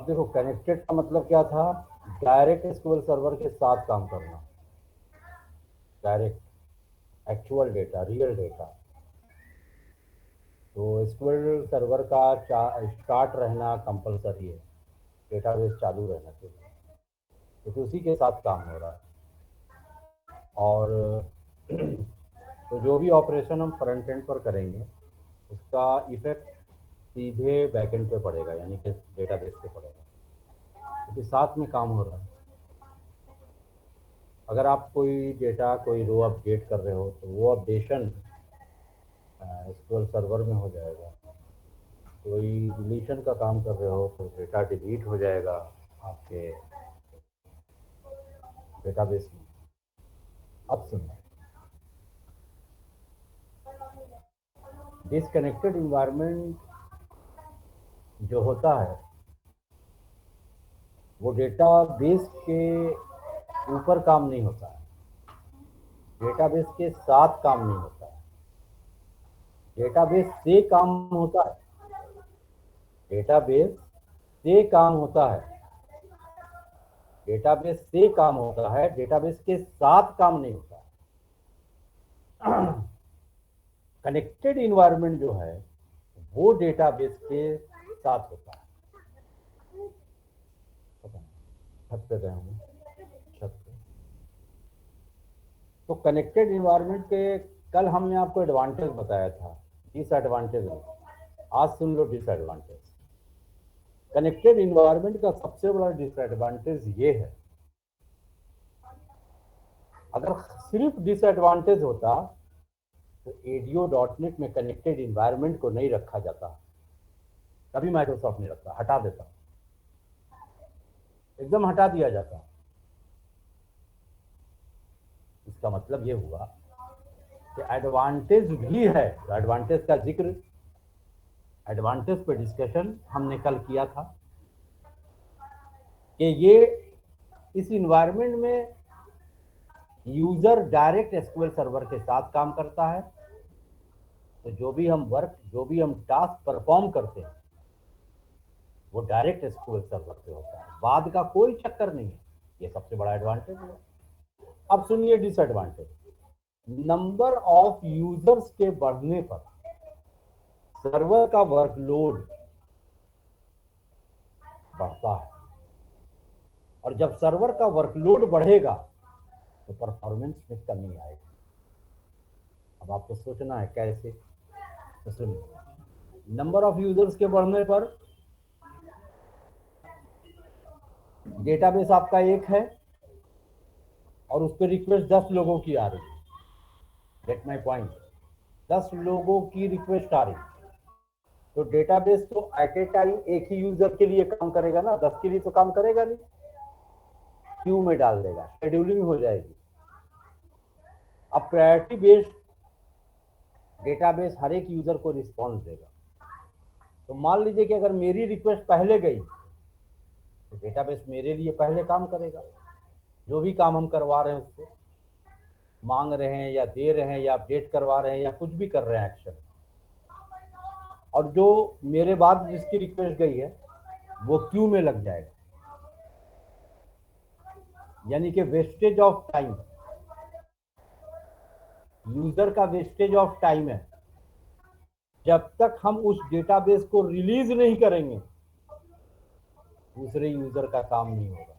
देखो, कनेक्टेड का मतलब क्या था? डायरेक्ट एसक्यूएल सर्वर के साथ काम करना, direct actual data, real data. तो एसक्यूएल सर्वर का स्टार्ट रहना कंपलसरी है, डेटाबेस चालू रहना चाहिए, क्योंकि उसी के साथ काम हो रहा है। और तो जो भी ऑपरेशन हम फ्रंट एंड पर करेंगे उसका इफेक्ट सीधे बैक एंड पे पड़ेगा, यानी कि डेटाबेस पे पड़ेगा, क्योंकि साथ में काम हो रहा है। अगर आप कोई डेटा, कोई रो अपडेट कर रहे हो तो वो अपडेशन एसक्यूएल सर्वर में हो जाएगा। कोई डिलीशन का काम कर रहे हो तो डेटा डिलीट हो जाएगा आपके डेटाबेस में। अब सुनो, डिसकनेक्टेड इन्वायरमेंट जो होता है वो डेटाबेस के ऊपर काम नहीं होता है, डेटाबेस के साथ काम नहीं होता है, डेटाबेस से काम होता है, डेटाबेस से काम होता है, डेटाबेस से काम होता है, डेटाबेस के साथ काम नहीं होता है। कनेक्टेड इन्वायरमेंट जो है वो डेटाबेस के साथ होता है। छत पे गए होंगे, छत पे। तो कनेक्टेड इन्वायरमेंट के कल हमने आपको एडवांटेज बताया था, डिसएडवांटेज नहीं। आज सुन लो डिसएडवांटेज। कनेक्टेड इन्वायरमेंट का सबसे बड़ा डिसएडवांटेज ये है, अगर सिर्फ डिसएडवांटेज होता तो ADO.NET में कनेक्टेड इन्वायरमेंट को नहीं रखा जाता, कभी माइक्रोसॉफ्ट नहीं रखता, हटा देता, एकदम हटा दिया जाता। इसका मतलब ये हुआ कि एडवांटेज भी है। एडवांटेज का जिक्र, एडवांटेज पे डिस्कशन हमने कल किया था कि ये इस इन्वायरमेंट में यूजर डायरेक्ट एसक्यूएल सर्वर के साथ काम करता है। तो जो भी हम वर्क, जो भी हम टास्क परफॉर्म करते हैं वो डायरेक्ट एसक्यूएल सर्वर पे होता है, बाद का कोई चक्कर नहीं है। ये सबसे बड़ा एडवांटेज है। अब सुनिए डिसएडवांटेज। नंबर ऑफ यूजर्स के बढ़ने पर सर्वर का वर्कलोड बढ़ता है, और जब सर्वर का वर्कलोड बढ़ेगा तो परफॉर्मेंस में कमी आएगी। अब आपको सोचना है कैसे। तो सुनिए, नंबर ऑफ यूजर्स के बढ़ने पर डेटाबेस आपका एक है और उस पर रिक्वेस्ट 10 लोगों की आ रही है। गेट माई पॉइंट, 10 लोगों की रिक्वेस्ट आ रही है, तो डेटाबेस तो एट ए टाइम एक ही यूजर के लिए काम करेगा ना, 10 के लिए तो काम करेगा नहीं, क्यू में डाल देगा, शेड्यूलिंग हो जाएगी। अब प्रायोरिटी बेस्ड डेटाबेस हर एक यूजर को रिस्पॉन्स देगा। तो मान लीजिए कि अगर मेरी रिक्वेस्ट पहले गई तो डेटाबेस मेरे लिए पहले काम करेगा, जो भी काम हम करवा रहे हैं उसको, मांग रहे हैं या दे रहे हैं या अपडेट करवा रहे हैं या कुछ भी कर रहे हैं एक्शन, और जो मेरे बाद जिसकी रिक्वेस्ट गई है वो क्यू में लग जाएगा। यानी कि वेस्टेज ऑफ टाइम, यूजर का वेस्टेज ऑफ टाइम है। जब तक हम उस डेटाबेस को रिलीज नहीं करेंगे दूसरे यूजर का काम नहीं होगा।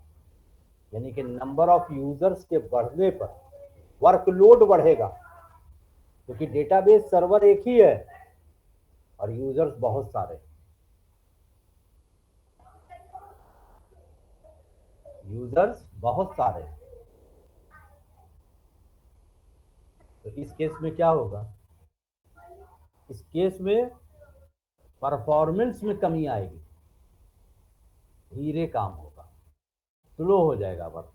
यानी कि नंबर ऑफ यूजर्स के बढ़ने पर वर्कलोड बढ़ेगा, क्योंकि डेटाबेस सर्वर एक ही है और यूजर्स बहुत सारे, यूजर्स बहुत सारे। तो इस केस में क्या होगा? इस केस में परफॉर्मेंस में कमी आएगी, धीरे काम होगा, स्लो हो जाएगा वर्क।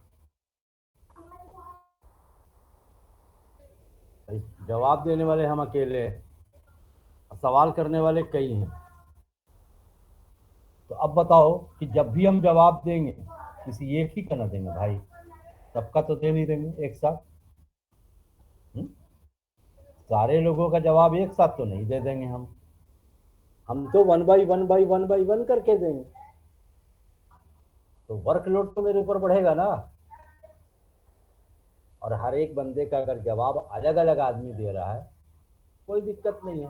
जवाब देने वाले हम अकेले हैं, सवाल करने वाले कई हैं। तो अब बताओ कि जब भी हम जवाब देंगे किसी एक ही का ना देंगे भाई, सबका तो दे नहीं देंगे एक साथ। सारे लोगों का जवाब एक साथ तो नहीं दे देंगे हम तो वन बाई वन करके देंगे। तो वर्कलोड तो मेरे ऊपर बढ़ेगा ना। और हर एक बंदे का अगर जवाब अलग अलग आदमी दे रहा है, कोई दिक्कत नहीं है।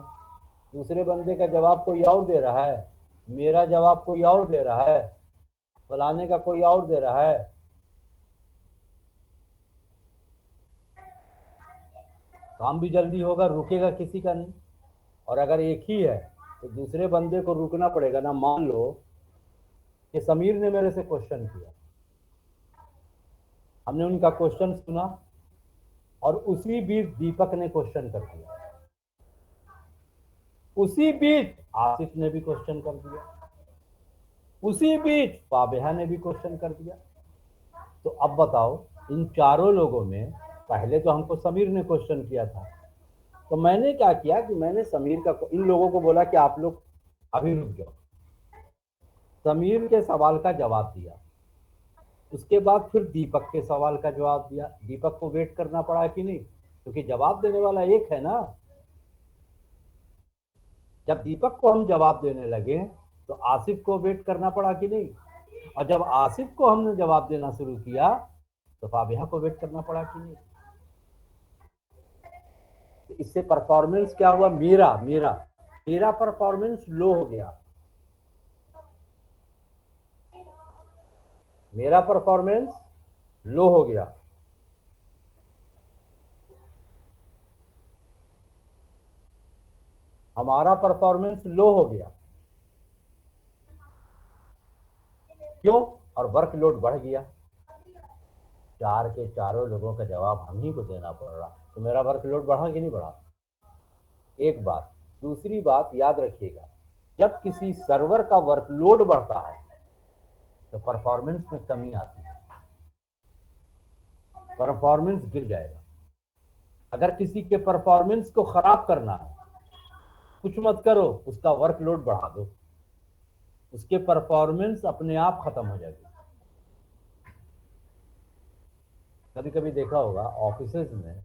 दूसरे बंदे का जवाब कोई और दे रहा है, मेरा जवाब कोई और दे रहा है, फलाने का कोई और दे रहा है, काम भी जल्दी होगा, रुकेगा किसी का नहीं। और अगर एक ही है तो दूसरे बंदे को रुकना पड़ेगा ना। मान लो कि समीर ने मेरे से क्वेश्चन किया, हमने उनका क्वेश्चन सुना, और उसी बीच दीपक ने क्वेश्चन कर दिया, उसी बीच आसिफ ने भी क्वेश्चन कर दिया, उसी बीच फाबिहा ने भी क्वेश्चन कर दिया। तो अब बताओ, इन चारों लोगों में पहले तो हमको समीर ने क्वेश्चन किया था, तो मैंने क्या किया कि मैंने समीर का इन लोगों को बोला कि आप लोग अभी रुक जाओ, समीर के सवाल का जवाब दिया। उसके बाद फिर दीपक के सवाल का जवाब दिया। दीपक को वेट करना पड़ा कि नहीं, क्योंकि जवाब देने वाला एक है ना। जब दीपक को हम जवाब देने लगे तो आसिफ को वेट करना पड़ा कि नहीं, और जब आसिफ को हमने जवाब देना शुरू किया तो फाबिहा को वेट करना पड़ा कि नहीं। तो इससे परफॉर्मेंस क्या हुआ, मेरा मेरा मेरा परफॉर्मेंस लो हो गया, मेरा परफॉर्मेंस लो हो गया। हमारा परफॉर्मेंस लो हो गया, क्यों? और वर्कलोड बढ़ गया, चार के चारों लोगों का जवाब हम ही को देना पड़ रहा, तो मेरा वर्कलोड बढ़ा कि नहीं बढ़ा? एक बात। दूसरी बात याद रखिएगा, जब किसी सर्वर का वर्कलोड बढ़ता है तो परफॉर्मेंस में कमी आती है, परफॉर्मेंस गिर जाएगा। अगर किसी के परफॉर्मेंस को खराब करना है, कुछ मत करो, उसका वर्कलोड बढ़ा दो, उसके परफॉर्मेंस अपने आप खत्म हो जाएगी। कभी कभी देखा होगा ऑफिसेज में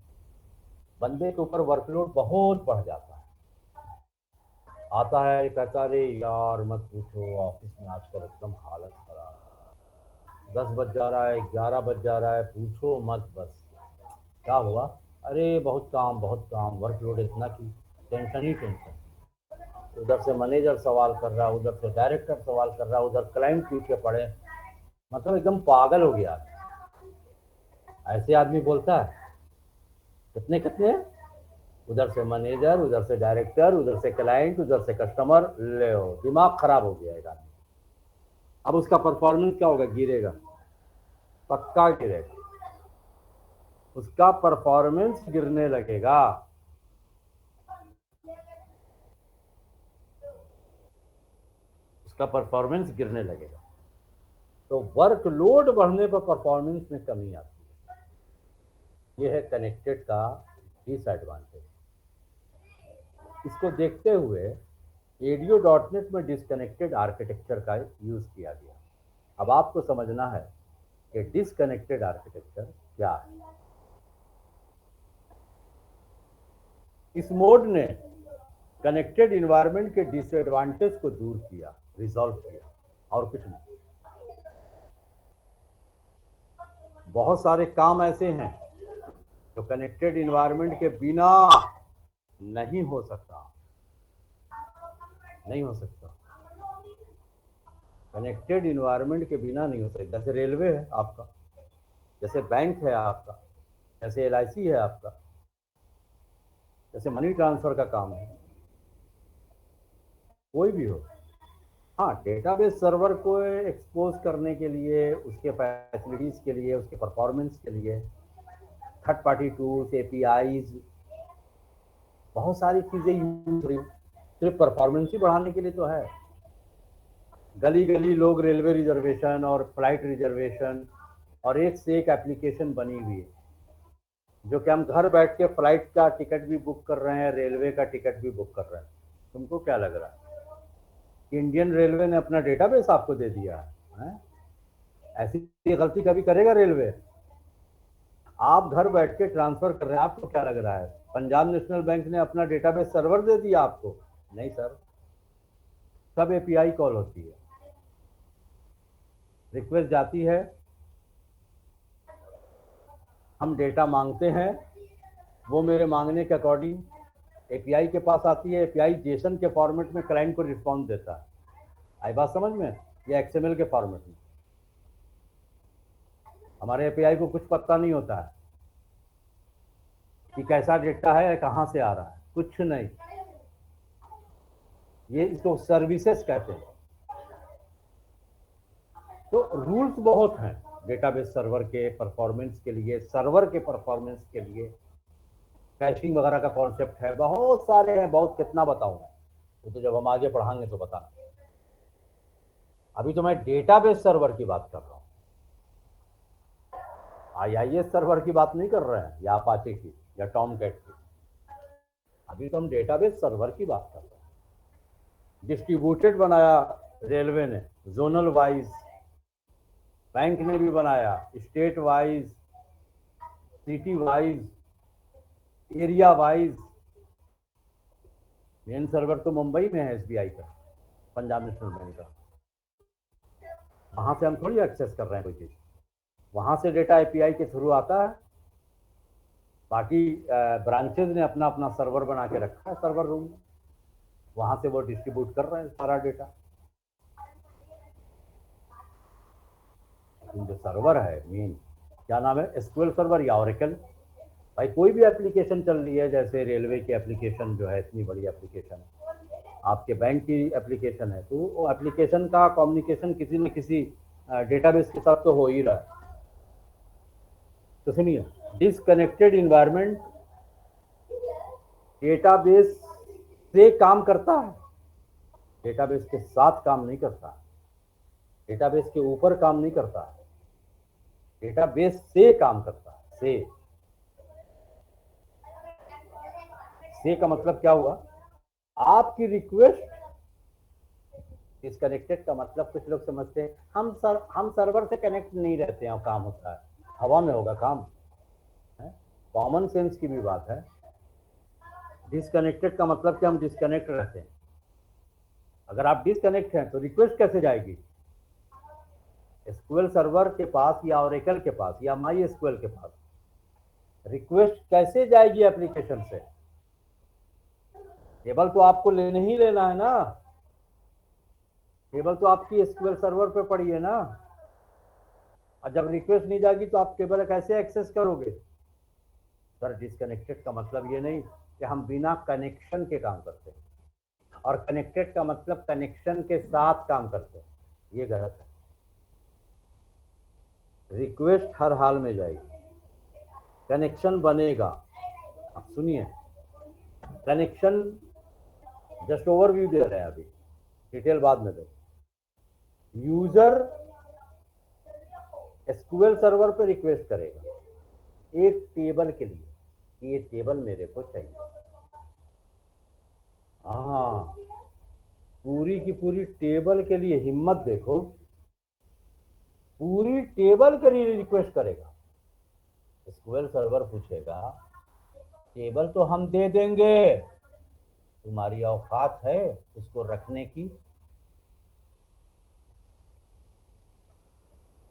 बंदे के ऊपर वर्कलोड बहुत बढ़ जाता है, आता है कहता अरे यार मत पूछो, ऑफिस में आजकल एकदम हालत खराब है, 10 बज जा रहा है, 11 बज जा रहा है, पूछो मत बस। क्या हुआ? अरे बहुत काम, बहुत काम, वर्कलोड इतना कि टेंशन ही टेंशन। उधर से मैनेजर सवाल कर रहा है, उधर से डायरेक्टर सवाल कर रहा है, उधर क्लाइंट पीछे पड़े, मतलब एकदम पागल हो गया। ऐसे आदमी बोलता है कितने कितने, उधर से मैनेजर, उधर से डायरेक्टर, उधर से क्लाइंट, उधर से कस्टमर, ले हो, दिमाग खराब हो गया एक आदमी। अब उसका परफॉर्मेंस क्या होगा? गिरेगा, पक्का गिरेगा, उसका परफॉर्मेंस गिरने लगेगा। उसका परफॉर्मेंस गिरने लगेगा। तो वर्कलोड बढ़ने पर परफॉर्मेंस में कमी आती है। यह है कनेक्टेड का डिसएडवांटेज। इसको देखते हुए ADO.NET में डिसकनेक्टेड आर्किटेक्चर का यूज किया गया। अब आपको समझना है कि डिसकनेक्टेड आर्किटेक्चर क्या है। इस मोड ने कनेक्टेड इन्वायरमेंट के डिसएडवांटेज को दूर किया, रिजॉल्व किया, और कुछ नहीं। बहुत सारे काम ऐसे हैं जो कनेक्टेड इन्वायरमेंट के बिना नहीं हो सकता, नहीं हो सकता, कनेक्टेड इन्वायरमेंट के बिना नहीं हो सकता। जैसे रेलवे है आपका, जैसे बैंक है आपका, जैसे LIC है आपका, जैसे मनी ट्रांसफर का काम है, कोई भी हो। हाँ, डेटाबेस सर्वर को एक्सपोज करने के लिए, उसके फैसिलिटीज के लिए, उसके परफॉर्मेंस के लिए थर्ड पार्टी टूल्स, APIs, बहुत सारी चीजें यूज हो रही, सिर्फ परफॉर्मेंस ही बढ़ाने के लिए तो है। गली गली लोग रेलवे रिजर्वेशन और फ्लाइट रिजर्वेशन और एक से एक एप्लीकेशन बनी हुई है, जो कि हम घर बैठ के फ्लाइट का टिकट भी बुक कर रहे हैं, रेलवे का टिकट भी बुक कर रहे हैं। तुमको क्या लग रहा है कि इंडियन रेलवे ने अपना डेटाबेस आपको दे दिया है? ऐसी गलती कभी करेगा रेलवे? आप घर बैठ के ट्रांसफर कर रहे हैं, आपको क्या लग रहा है पंजाब नेशनल बैंक ने अपना डेटाबेस सर्वर दे दिया आपको? नहीं सर, सब API कॉल होती है। रिक्वेस्ट जाती है, हम डेटा मांगते हैं, वो मेरे मांगने के अकॉर्डिंग एपीआई के पास आती है, एपीआई जेसन के फॉर्मेट में क्लाइंट को रिस्पॉन्स देता है। आई बात समझ में? या एक्सएमएल के फॉर्मेट में। हमारे एपीआई को कुछ पता नहीं होता है कि कैसा डेटा है, कहाँ से आ रहा है, कुछ नहीं। ये इसको सर्विसेज कहते हैं। तो रूल्स बहुत हैं डेटाबेस सर्वर के परफॉर्मेंस के लिए, सर्वर के परफॉर्मेंस के लिए, कैशिंग वगैरह का कॉन्सेप्ट है, बहुत सारे हैं, बहुत कितना बताऊं। तो जब हम आगे पढ़ाएंगे तो बताना। अभी तो मैं डेटाबेस सर्वर की बात कर रहा हूं, आईआईएस सर्वर की बात नहीं कर रहे हैं, या अपाचे की या टॉमकैट की। अभी तो हम डेटाबेस सर्वर की बात कर रहे हैं। डिस्ट्रीब्यूटेड बनाया रेलवे ने, जोनल वाइज, बैंक ने भी बनाया, state wise, city wise, area wise. Main server तो मुंबई में है एसबीआई का, पंजाब नेशनल बैंक का। वहां से हम थोड़ी एक्सेस कर रहे हैं कोई चीज, वहां से डेटा एपीआई के थ्रू आता है। बाकी ब्रांचेज ने अपना अपना सर्वर बना के रखा है, सर्वर रूम में, वहां से वो डिस्ट्रीब्यूट कर रहे हैं सारा डेटा। जो सर्वर है मेन, क्या नाम है, एसक्यूएल सर्वर या ओरेकल। भाई कोई भी एप्लीकेशन चल रही है, जैसे रेलवे की एप्लीकेशन जो है इतनी बड़ी एप्लीकेशन, आपके बैंक की एप्लीकेशन है, तो वो एप्लीकेशन का कम्युनिकेशन किसी न किसी डेटाबेस के साथ तो हो ही रहा है। तो सुनिए, डिसकनेक्टेड इन्वायरमेंट डेटाबेस से काम करता है, डेटाबेस के साथ काम नहीं करता, डेटाबेस के ऊपर काम नहीं करता, डेटाबेस से काम करता है। से का मतलब क्या हुआ? आपकी रिक्वेस्ट, डिसकनेक्टेड का मतलब कुछ लोग समझते हैं हम सर्वर से कनेक्ट नहीं रहते हैं और काम होता है, हवा में होगा काम है। कॉमन सेंस की भी बात है। डिसकनेक्टेड का मतलब कि हम डिसकनेक्ट रहते हैं। अगर आप डिसकनेक्ट हैं तो रिक्वेस्ट कैसे जाएगी? एसक्यूएल सर्वर के पास या ओरेकल के पास या माई एसक्यूएल के पास रिक्वेस्ट कैसे जाएगी एप्लीकेशन से? टेबल तो आपको लेने ही लेना है ना, टेबल तो आपकी एसक्यूएल सर्वर पे पड़ी है ना। और जब रिक्वेस्ट नहीं जाएगी तो आप टेबल कैसे एक्सेस करोगे? सर डिसकनेक्टेड का मतलब ये नहीं कि हम बिना कनेक्शन के काम करते हैं, और कनेक्टेड का मतलब कनेक्शन के साथ काम करते हैं, ये गलत है। रिक्वेस्ट हर हाल में जाएगी, कनेक्शन बनेगा। अब सुनिए, कनेक्शन जस्ट ओवरव्यू दे रहे हैं, अभी डिटेल बाद में दे। यूजर एसक्यूएल सर्वर पे रिक्वेस्ट करेगा एक टेबल के लिए, ये टेबल मेरे को चाहिए। हाँ, पूरी की पूरी टेबल के लिए हिम्मत देखो, पूरी टेबल के लिए रिक्वेस्ट करेगा। एसक्यूएल सर्वर पूछेगा टेबल तो हम दे देंगे, तुम्हारी औकात है उसको रखने की?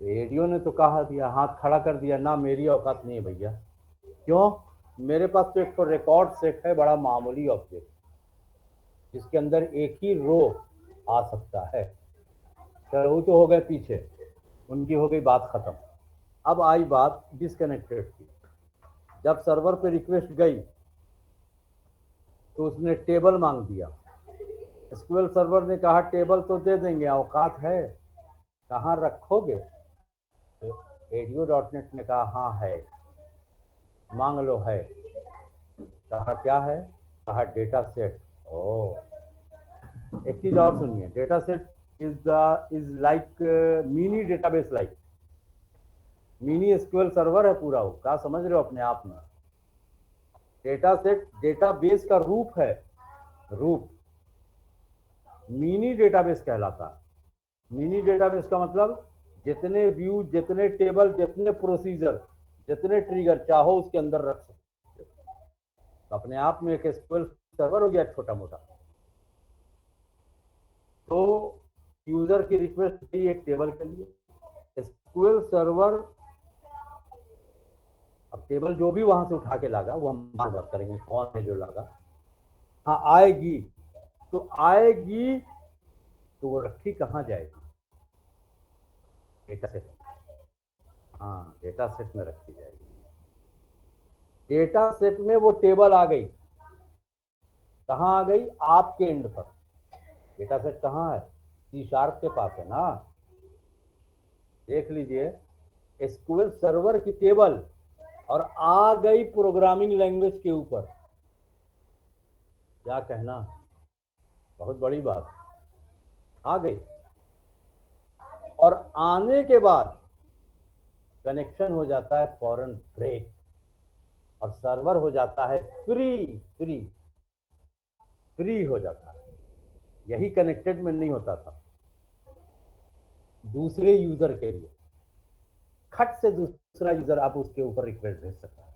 रेडियो ने तो कहा दिया, हाथ खड़ा कर दिया, ना मेरी औकात नहीं है भैया। क्यों? मेरे पास तो एक तो रिकॉर्ड सेट है, बड़ा मामूली ऑब्जेक्ट, जिसके अंदर एक ही रो आ सकता है। चलो तो हो गए पीछे, उनकी हो गई बात खत्म। अब आई बात डिसकनेक्टेड की। जब सर्वर पे रिक्वेस्ट गई तो उसने टेबल मांग दिया। एसक्यूएल सर्वर ने कहा टेबल तो दे देंगे, औकात है, कहाँ रखोगे? तो ADO.NET ने कहा हाँ है, मांग लो है। कहा क्या है? कहा डेटा सेट। ओ, एक चीज और सुनिए, data set is like mini database, like mini SQL server है पूरा वो, क्या समझ रहे हो अपने आप में? डेटा सेट डेटाबेस का रूप है, रूप मिनी डेटाबेस कहलाता है। मिनी डेटाबेस का मतलब जितने व्यू, जितने टेबल, जितने प्रोसीजर, जितने ट्रिगर चाहो उसके अंदर रख सकते हो। तो अपने आप में एक एसक्यूएल सर्वर हो गया छोटा मोटा। तो यूजर की रिक्वेस्ट थी एक टेबल के लिए, एसक्यूएल सर्वर, अब टेबल जो भी वहां से उठा के लागा वो हम बात करेंगे कौन है जो लागा। हाँ आएगी, तो आएगी तो वो रखी कहाँ जाएगी? Data set. हाँ डेटा सेट में रखी जाएगी। डेटा सेट में वो टेबल आ गई, कहाँ आ गई? आपके एंड पर। डेटा सेट कहाँ है? सी शार्प के पास है ना। देख लीजिए, एसक्यूएल सर्वर की टेबल और आ गई प्रोग्रामिंग लैंग्वेज के ऊपर। क्या कहना, बहुत बड़ी बात, आ गई। और आने के बाद कनेक्शन हो जाता है फॉरन ब्रेक और सर्वर हो जाता है फ्री। फ्री फ्री हो जाता है। यही कनेक्टेड में नहीं होता था। दूसरे यूजर के लिए खट से दूसरा यूजर आप उसके ऊपर रिक्वेस्ट भेज सकते हैं।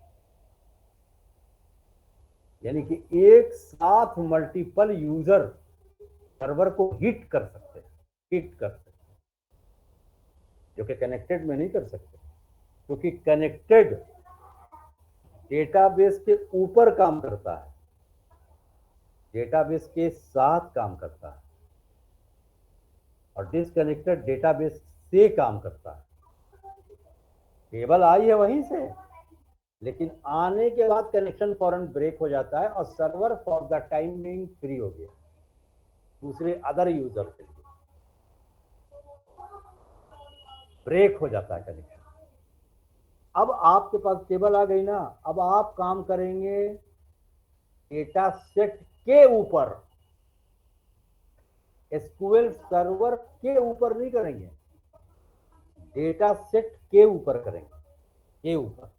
यानी कि एक साथ मल्टीपल यूजर सर्वर को हिट कर सकते हैं, हिट कर सकते हैं, जो कि कनेक्टेड में नहीं कर सकते, क्योंकि कनेक्टेड डेटाबेस के ऊपर काम करता है, डेटाबेस के साथ काम करता है, और डिसकनेक्टेड डेटाबेस से काम करता है। टेबल आई है वहीं से, लेकिन आने के बाद कनेक्शन फौरन ब्रेक हो जाता है और server for the time being free हो गया दूसरे अदर यूजर के लिए। ब्रेक हो जाता है कनेक्शन। अब आपके पास टेबल आ गई ना, अब आप काम करेंगे डेटा सेट के ऊपर, एसक्यूएल सर्वर के ऊपर नहीं करेंगे, डेटा सेट के ऊपर करेंगे, के ऊपर।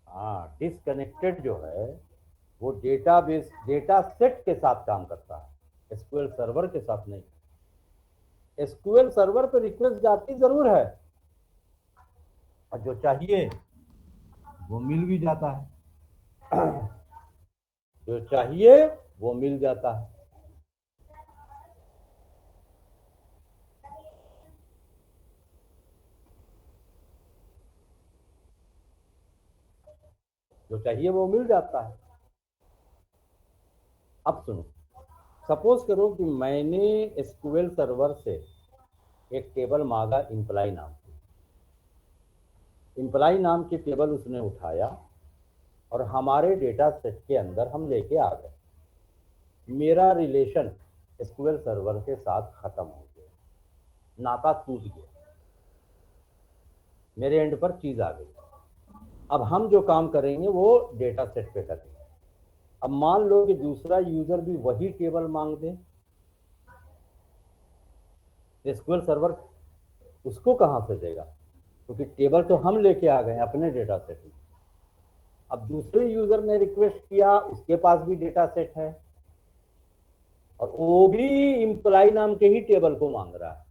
हाँ डिसकनेक्टेड जो है वो डेटाबेस डेटा सेट के साथ काम करता है, एसक्यूएल सर्वर के साथ नहीं। एसक्यूएल सर्वर पे रिक्वेस्ट जाती जरूर है और जो चाहिए वो मिल भी जाता है। जो चाहिए वो मिल जाता है। जो चाहिए वो मिल जाता है। अब सुनो, सपोज करो कि मैंने एसक्यूएल सर्वर से एक टेबल मांगा इम्प्लाई नाम की। इम्प्लाई नाम की टेबल उसने उठाया और हमारे डेटा सेट के अंदर हम लेके आ गए। मेरा रिलेशन एसक्यूएल सर्वर के साथ खत्म हो गया, नाता टूट गया, मेरे एंड पर चीज आ गई। अब हम जो काम करेंगे वो डेटा सेट पे करेंगे। अब मान लो कि दूसरा यूजर भी वही टेबल मांग दे, एसक्यूएल सर्वर उसको कहां से देगा? क्योंकि टेबल तो हम लेके आ गए अपने डेटा सेट में। अब दूसरे यूजर ने रिक्वेस्ट किया, उसके पास भी डेटा सेट है और वो भी इम्प्लाई नाम के ही टेबल को मांग रहा है,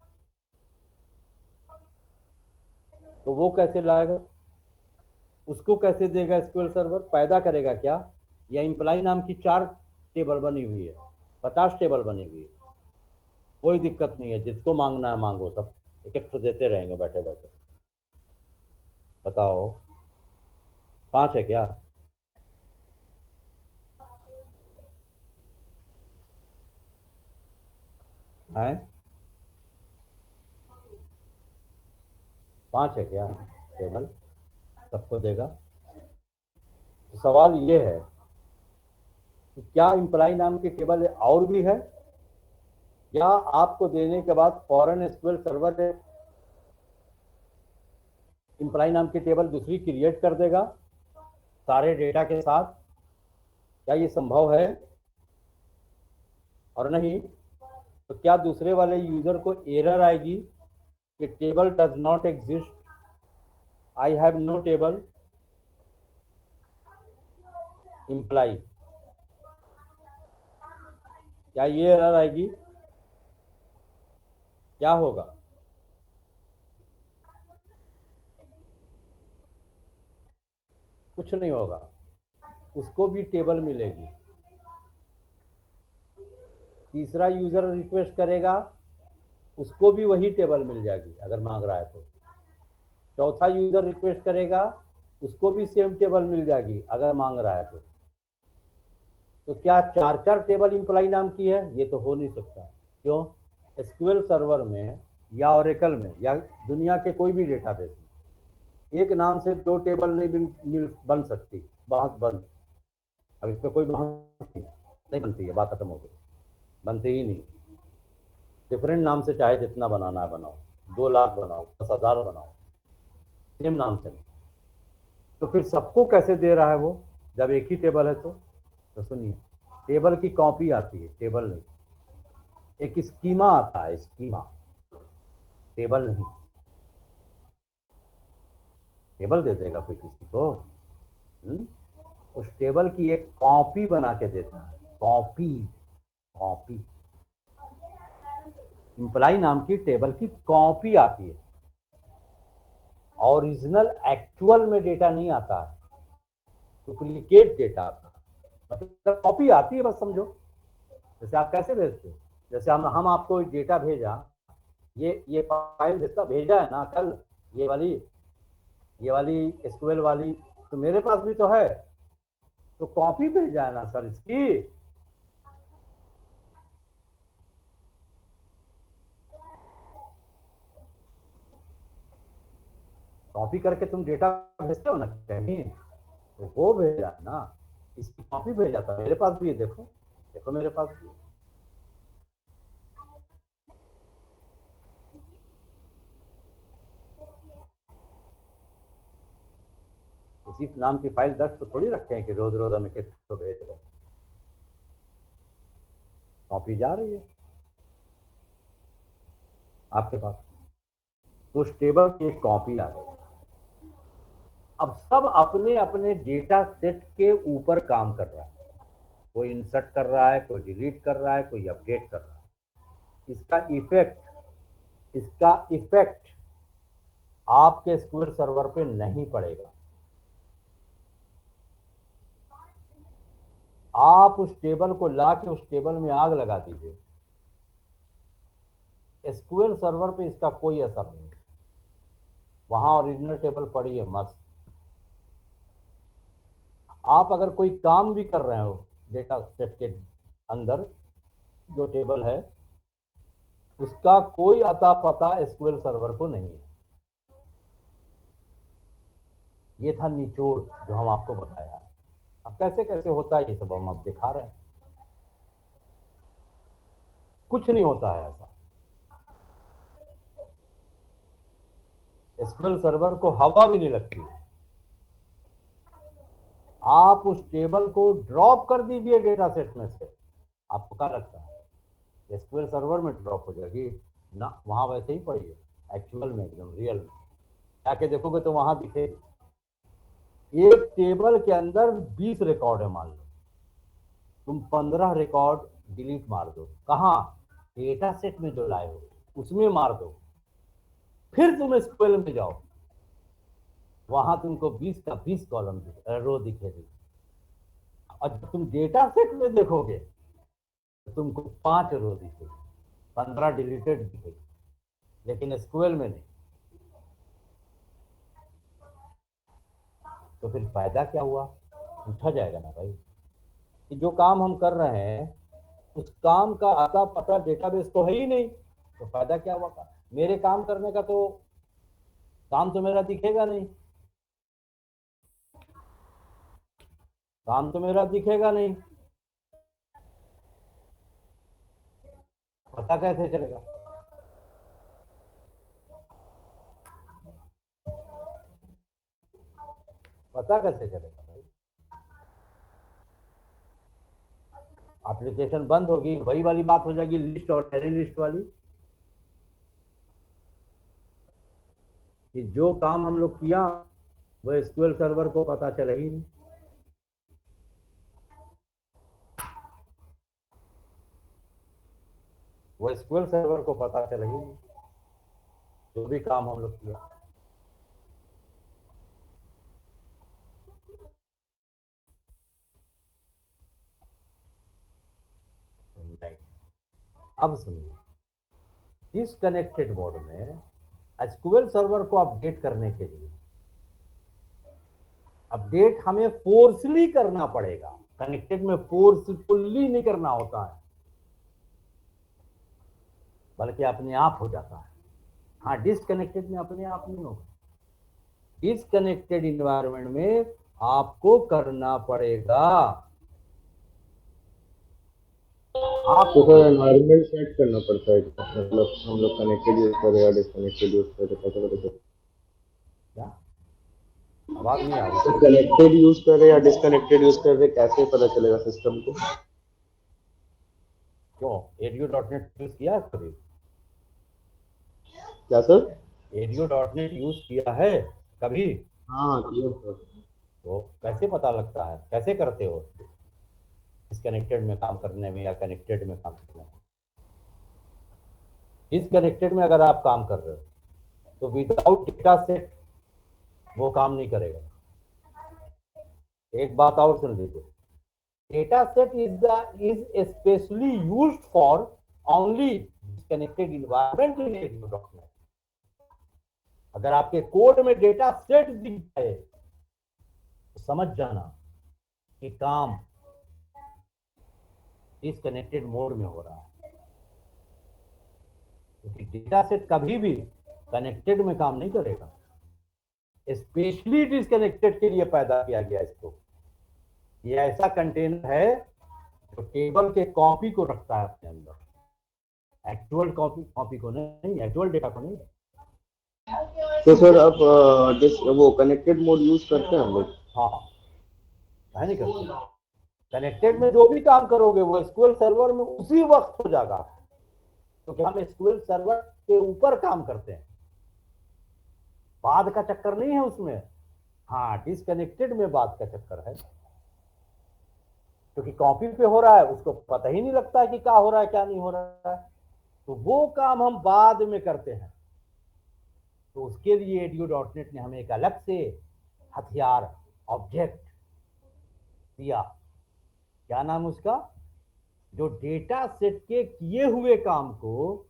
तो वो कैसे लाएगा? उसको कैसे देगा? एसक्यूएल सर्वर पैदा करेगा क्या? या इम्प्लाई नाम की 4 टेबल बनी हुई है, 50 टेबल बनी हुई है, कोई दिक्कत नहीं है, जिसको मांगना है मांगो, सब एक एक तो देते रहेंगे बैठे बैठे। बताओ 5 है क्या? है 5 है क्या टेबल? सबको देगा? तो सवाल ये है कि क्या इम्प्लाई नाम की टेबल और भी है, या आपको देने के बाद फॉरन एसक्यूएल सर्वर इम्प्लाई नाम की टेबल दूसरी क्रिएट कर देगा सारे डेटा के साथ? क्या ये संभव है? और नहीं तो क्या दूसरे वाले यूजर को एरर आएगी कि table does not exist, I have no table employee? क्या ये एरर आएगी? क्या होगा? कुछ नहीं होगा, उसको भी टेबल मिलेगी। तीसरा यूजर रिक्वेस्ट करेगा, उसको भी वही टेबल मिल जाएगी अगर मांग रहा है तो। चौथा यूजर रिक्वेस्ट करेगा, उसको भी सेम टेबल मिल जाएगी अगर मांग रहा है तो क्या चार चार टेबल इम्प्लाई नाम की है? ये तो हो नहीं सकता। क्यों? एसक्यूएल सर्वर में या ओरेकल में या दुनिया के कोई भी डेटाबेस में एक नाम से दो टेबल नहीं बन सकती। बहस बंद। अब इस पर कोई बहस नहीं बनती है, बात खत्म हो गई। बनती ही नहीं। डिफरेंट नाम से चाहे जितना बनाना है बनाओ, 2 लाख बनाओ, 10,000 बनाओ, सेम नाम से नहीं। तो फिर सबको कैसे दे रहा है वो, जब एक ही टेबल है तो सुनिए, टेबल की कॉपी आती है, टेबल नहीं। एक स्कीमा आता है, स्कीमा, टेबल नहीं। टेबल दे देगा कोई किसी को? हुँ? उस टेबल की एक कॉपी बना के देता है। Copy, copy. इम्प्लाई नाम की टेबल की कॉपी आती है। ओरिजिनल एक्चुअल में डेटा नहीं आता है, डुप्लीकेट डेटा आता है। मतलब कॉपी आती है, बस समझो। जैसे आप कैसे भेजते हो? जैसे हम आपको डेटा भेजा, ये फाइल जिसका भेजा है ना कल, ये वाली एसक्यूएल वाली, तो मेरे पास भी तो है, तो कॉपी भेजा है ना सर इसकी। कॉपी करके तुम डेटा भेजते हो ना कहीं, तो वो भेजा है ना, इसकी कॉपी भेजा था। मेरे पास भी है, देखो देखो मेरे पास भी। इसी नाम की फाइल 10 तो थोड़ी रखे हैं कि रोज रोज हमें किसको भेज रहे हैं। कॉपी जा रही है आपके पास, तो उस टेबल की एक कॉपी आ गई। अब सब अपने अपने डेटा सेट के ऊपर काम कर रहा है। कोई इंसर्ट कर रहा है, कोई डिलीट कर रहा है, कोई अपडेट कर रहा है। इसका इफेक्ट आपके स्क्यूएल सर्वर पे नहीं पड़ेगा। आप उस टेबल को ला के उस टेबल में आग लगा दीजिए, एसक्यूएल सर्वर पे इसका कोई असर नहीं। वहां ओरिजिनल टेबल पड़ी है मस्त। आप अगर कोई काम भी कर रहे हो डेटा सेट के अंदर, जो टेबल है उसका कोई अता पता एसक्यूएल सर्वर को नहीं है। ये था निचोड़ जो हम आपको बताया। अब कैसे कैसे होता है ये सब हम अब दिखा रहे हैं। कुछ नहीं होता है ऐसा। एसक्यूएल सर्वर को हवा भी नहीं लगती। आप उस टेबल को ड्रॉप कर दीजिए डेटा सेट में से, आपको क्या लगता है एसक्यूएल सर्वर में ड्रॉप हो जाएगी? ना, वहां वैसे ही पड़ी है, एक्चुअल में, एकदम रियल में। जाके देखोगे तो वहां दिखेगी। एक टेबल के अंदर 20 रिकॉर्ड है मान लो, तुम 15 रिकॉर्ड डिलीट मार दो। कहाँ? डेटा सेट में जो लाए हो उसमें मार दो। फिर तुम एसक्यूएल में जाओ, वहां तुमको 20 का 20 कॉलम रो दिखेगी। और जब तुम डेटा सेट में देखोगे तो तुमको 5 रो दिखेगी, 15 डिलीटेड दिखेगी, लेकिन एसक्यूएल में नहीं। तो फिर फायदा क्या हुआ? उठा जाएगा ना भाई, कि जो काम हम कर रहे हैं उस काम का आता पता डेटाबेस तो है ही नहीं, तो फायदा क्या हुआ? मेरे काम करने का तो काम तो मेरा दिखेगा नहीं, काम तो मेरा दिखेगा नहीं, पता कैसे चलेगा? पता कैसे चलेगा भाई? एप्लीकेशन बंद होगी, वही वाली बात हो जाएगी लिस्ट और एरे लिस्ट वाली, कि जो काम हम लोग किया वो एसक्यूएल सर्वर को पता चला ही नहीं। वो एसक्यूएल सर्वर को पता चला ही नहीं जो भी काम हम लोग किया। नहीं। अब सुनिए, डिसकनेक्टेड मोड में एसक्यूएल सर्वर को अपडेट करने के लिए अपडेट हमें फोर्सली करना पड़ेगा। कनेक्टेड में फोर्सफुली नहीं करना होता है, बल्कि अपने आप हो जाता है। हाँ, डिसकनेक्टेड में अपने आप नहीं होगा। डिसकनेक्टेड इन्वायरमेंट में आपको करना पड़ेगा। तो सर एनवायरनमेंट सेट करना पड़ता है, मतलब हम लोग कनेक्टेड यूज कर रहे हैं डिसकनेक्टेड यूज कर रहे हैं, कैसे पता चले? क्या आवाज नहीं आ रही? तो कनेक्टेड यूज कर रहे हैं या डिसकनेक्टेड यूज कर रहे हैं, कैसे पता चलेगा सिस्टम को? क्यों, ADO.NET यूज किया है कभी? क्या सर? ADO.NET यूज किया है कभी? हाँ किया सर। तो कैसे पता लगता है, कैसे करते हो डिसकनेक्टेड में काम करने में या कनेक्टेड में काम करने में? डिसकनेक्टेड में अगर आप काम कर रहे हो तो विदाउट डेटा सेट वो काम नहीं करेगा। एक बात और सुन लीजिए, data set is specially used for only disconnected environment in ADO.NET। अगर आपके कोड में डेटा सेट दिख जाए तो समझ जाना कि काम डिसकनेक्टेड मोड में हो रहा है, क्योंकि डेटा सेट कभी भी कनेक्टेड में काम नहीं करेगा। स्पेशली डिसकनेक्टेड के लिए पैदा किया गया इसको। ये ऐसा कंटेनर है जो टेबल के कॉपी को रखता है अपने अंदर, एक्चुअल कॉपी को नहीं, एक्चुअल डेटा को नहीं। तो सर आप वो कनेक्टेड मोड यूज करते हैं हम लोग? हाँ, है नहीं करते। कनेक्टेड में जो भी काम करोगे वो एसक्यूएल सर्वर में उसी वक्त हो जाएगा, क्योंकि हम एसक्यूएल सर्वर के ऊपर काम करते हैं, बाद का चक्कर नहीं है उसमें। हाँ, डिसकनेक्टेड में बाद का चक्कर है, क्योंकि कॉपी पे हो रहा है, उसको पता ही नहीं लगता कि क्या हो रहा है क्या नहीं हो रहा है, तो वो काम हम बाद में करते हैं। तो उसके लिए ADO.NET ने हमें एक अलग से हथियार, ऑब्जेक्ट दिया। क्या नाम उसका? जो डेटा सेट के किए हुए काम को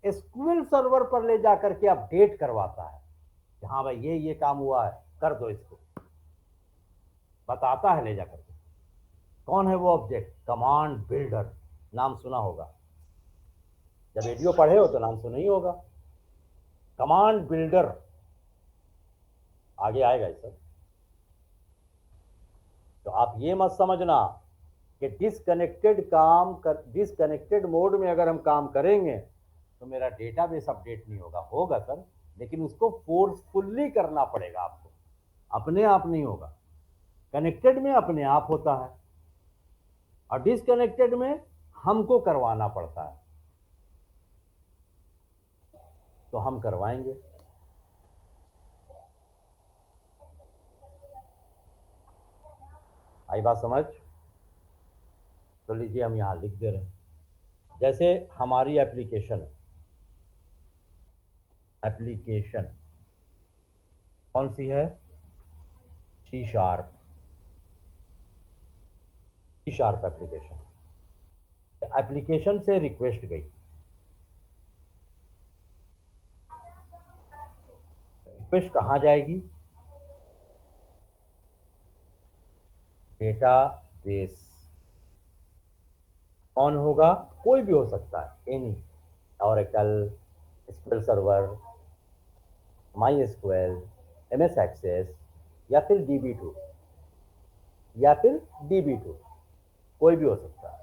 एसक्यूएल सर्वर पर ले जाकर के अपडेट करवाता है कि हाँ भाई ये काम हुआ है, कर दो इसको, बताता है ले जाकर के। कौन है वो ऑब्जेक्ट? Command builder. नाम सुना होगा, जब ADO पढ़े हो तो नाम सुना ही होगा, कमांड बिल्डर। आगे आएगा सर। तो आप ये मत समझना कि डिसकनेक्टेड मोड में अगर हम काम करेंगे तो मेरा डेटाबेस अपडेट नहीं होगा। होगा सर, लेकिन उसको फोर्सफुली करना पड़ेगा आपको, अपने आप नहीं होगा। कनेक्टेड में अपने आप होता है और डिसकनेक्टेड में हमको करवाना पड़ता है, तो हम करवाएंगे। आई बात समझ? तो लीजिए हम यहां लिख दे रहे हैं, जैसे हमारी एप्लीकेशन कौन सी है? सी शार्प एप्लीकेशन से रिक्वेस्ट गई, रिक्वेस्ट कहाँ जाएगी? डेटाबेस। कौन होगा? कोई भी हो सकता है, any, Oracle, SQL Server, MySQL, MS Access, या फिर DB2, कोई भी हो सकता है।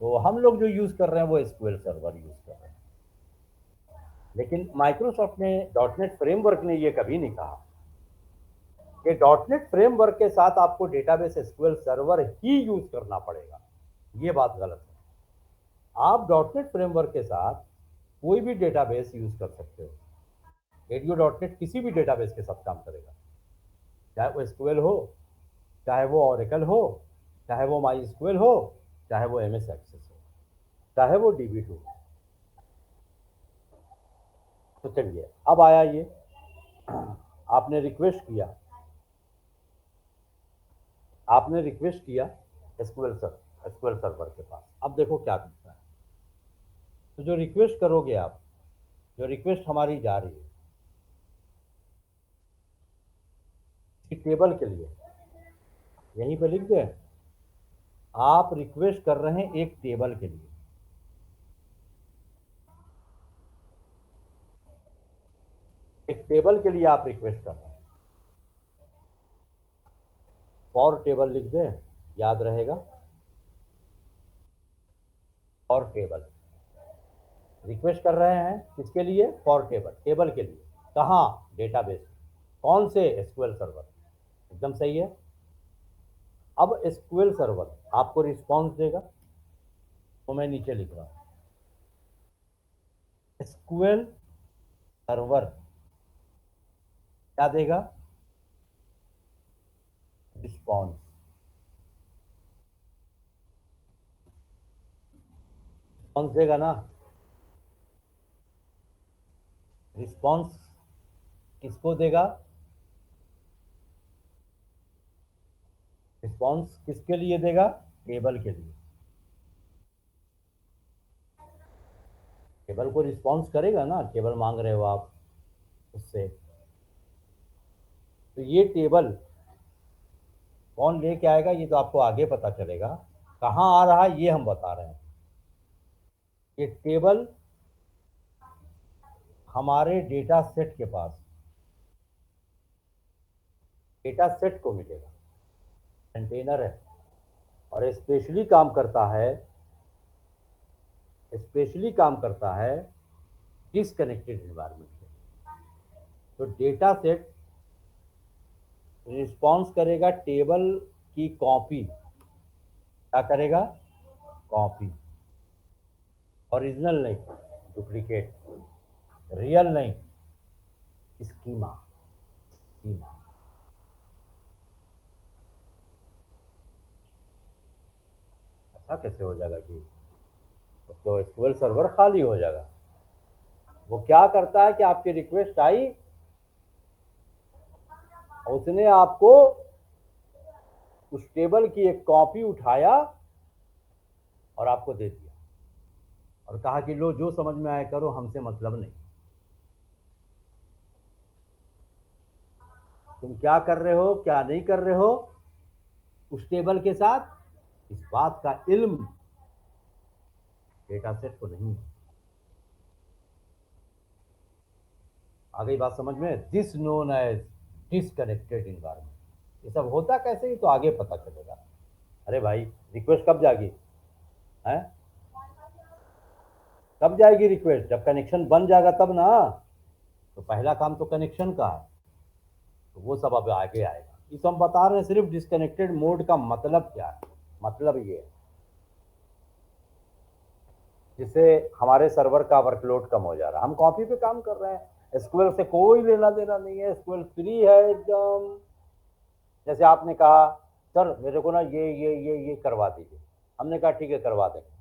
तो हम लोग जो यूज कर रहे हैं वो एसक्यूएल सर्वर यूज कर रहे हैं, लेकिन माइक्रोसॉफ्ट ने, .NET फ्रेमवर्क ने ये कभी नहीं कहा कि .NET फ्रेमवर्क के साथ आपको डेटाबेस एसक्यूएल सर्वर ही यूज करना पड़ेगा। ये बात गलत है। आप .NET फ्रेमवर्क के साथ कोई भी डेटाबेस यूज कर सकते हो। ADO.NET किसी भी डेटाबेस के साथ काम करेगा, चाहे वो एसक्यूएल हो, चाहे वो ओरेकल हो, चाहे वो माई एसक्यूएल हो, चाहे वो MS एक्सेस हो, चाहे वो DB2 हो। तो चलिए अब आया ये, आपने रिक्वेस्ट किया, एसक्यूएल सर्वर के पास। अब देखो क्या करता है। तो जो रिक्वेस्ट करोगे आप, जो रिक्वेस्ट हमारी जा रही है इस टेबल के लिए, यहीं पे लिख दें, आप रिक्वेस्ट कर रहे हैं एक टेबल के लिए। एक टेबल के लिए आप रिक्वेस्ट कर रहे हैं। फॉर टेबल लिख दें, याद रहेगा। फॉर टेबल रिक्वेस्ट कर रहे हैं किसके लिए? फॉर टेबल, टेबल के लिए। कहाँ? डेटाबेस। कौन से? SQL server. एकदम सही है। अब एसक्यूएल सर्वर आपको रिस्पॉन्स देगा, तो मैं नीचे लिख रहा हूं, एसक्यूएल सर्वर क्या देगा? रिस्पॉन्स। रिस्पॉन्स देगा ना? रिस्पॉन्स किसको देगा? रिस्पॉन्स किसके लिए देगा? टेबल के लिए। टेबल को रिस्पॉन्स करेगा ना, टेबल मांग रहे हो आप उससे। तो ये टेबल कौन लेके आएगा ये तो आपको आगे पता चलेगा। कहाँ आ रहा है ये हम बता रहे हैं। ये टेबल हमारे डेटा सेट के पास, डेटा सेट को मिलेगा। कंटेनर है और स्पेशली काम करता है डिसकनेक्टेड एनवायरनमेंट में। तो डेटा सेट रिस्पॉन्स करेगा टेबल की कॉपी। क्या करेगा? कॉपी। ओरिजिनल नहीं, डुप्लीकेट। रियल नहीं, स्कीमा। स्कीमा। ऐसा कैसे हो जाएगा कि तो एसक्यूएल सर्वर खाली हो जाएगा? वो क्या करता है कि आपकी रिक्वेस्ट आई, उसने आपको उस टेबल की एक कॉपी उठाया और आपको दे दिया और कहा कि लो जो समझ में आया करो, हमसे मतलब नहीं। तुम क्या कर रहे हो क्या नहीं कर रहे हो उस टेबल के साथ, इस बात का इल्म डेटा सेट को नहीं है। आ गई बात समझ में? This known as disconnected environment. ये सब होता कैसे ही तो आगे पता चलेगा। अरे भाई, रिक्वेस्ट कब जाएगी? है कब जाएगी रिक्वेस्ट? जब कनेक्शन बन जाएगा तब ना। तो पहला काम तो कनेक्शन का है, तो वो सब अब आगे आएगा। इस हम बता रहे हैं सिर्फ डिसकनेक्टेड मोड का मतलब क्या है। मतलब ये है जिससे हमारे सर्वर का वर्कलोड कम हो जा रहा है। हम कॉपी पे काम कर रहे हैं, एसक्यूएल से कोई लेना देना नहीं है, एसक्यूएल फ्री है एकदम। जैसे आपने कहा सर मेरे को ना ये करवा दीजिए, हमने कहा ठीक है करवा देंगे।